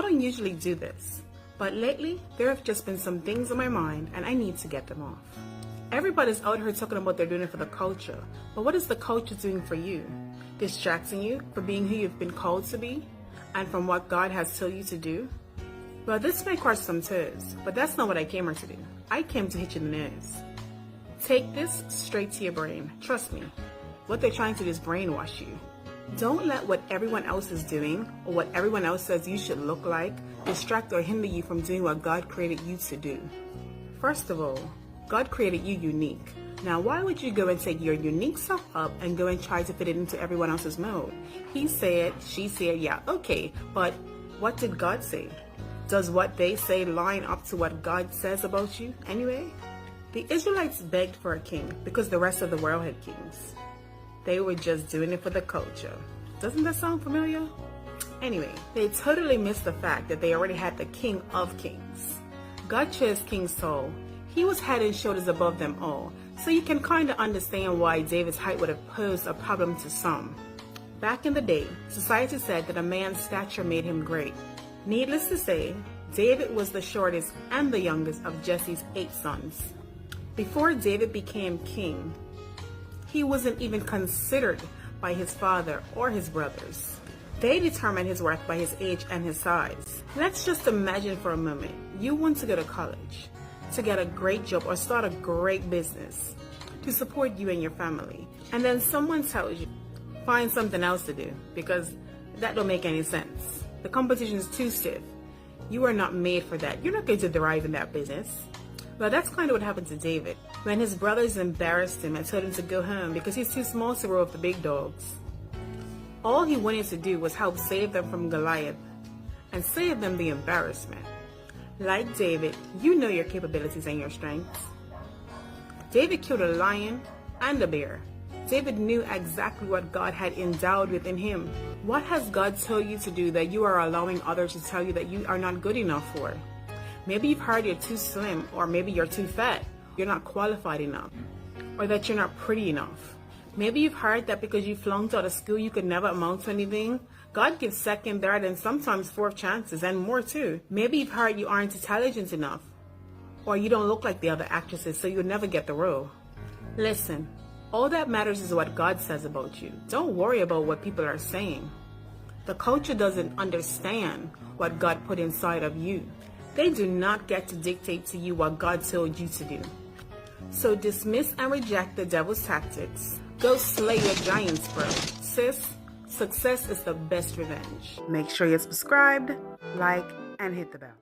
don't usually do this, but lately there have just been some things on my mind and I need to get them off. Everybody's out here talking about they're doing it for the culture, but what is the culture doing for you? Distracting you from being who you've been called to be and from what God has told you to do? Well, this may crush some toes, but that's not what I came here to do. I came to hit you in the nose. Take this straight to your brain. Trust me, what they're trying to do is brainwash you. Don't let what everyone else is doing or what everyone else says you should look like distract or hinder you from doing what God created you to do. First of all, God created you unique. Now, why would you go and take your unique self up and go and try to fit it into everyone else's mold? He said, she said, yeah, okay, but what did God say? Does what they say line up to what God says about you anyway? The Israelites begged for a king because the rest of the world had kings. They were just doing it for the culture. Doesn't that sound familiar? Anyway, they totally missed the fact that they already had the King of Kings. God chose King Saul. He was head and shoulders above them all, so you can kind of understand why David's height would have posed a problem to some. Back in the day, society said that a man's stature made him great. Needless to say, David was the shortest and the youngest of Jesse's 8 sons. Before David became king, he wasn't even considered by his father or his brothers. They determined his worth by his age and his size. Let's just imagine for a moment, you want to go to college, to get a great job or start a great business, to support you and your family. And then someone tells you, find something else to do because that don't make any sense. The competition is too stiff. You are not made for that. You're not going to thrive in that business. Well, that's kind of what happened to David when his brothers embarrassed him and told him to go home because he's too small to row with the big dogs. All he wanted to do was help save them from Goliath and save them the embarrassment. Like David, you know your capabilities and your strengths. David killed a lion and a bear. David knew exactly what God had endowed within him. What has God told you to do that you are allowing others to tell you that you are not good enough for? Maybe you've heard you're too slim, or maybe you're too fat, you're not qualified enough, or that you're not pretty enough. Maybe you've heard that because you flunked out of school you could never amount to anything. God gives second, third, and sometimes fourth chances, and more too. Maybe you've heard you aren't intelligent enough, or you don't look like the other actresses, so you'll never get the role. Listen, all that matters is what God says about you. Don't worry about what people are saying. The culture doesn't understand what God put inside of you. They do not get to dictate to you what God told you to do. So dismiss and reject the devil's tactics. Go slay your giants, bro. Sis, success is the best revenge. Make sure you're subscribed, like, and hit the bell.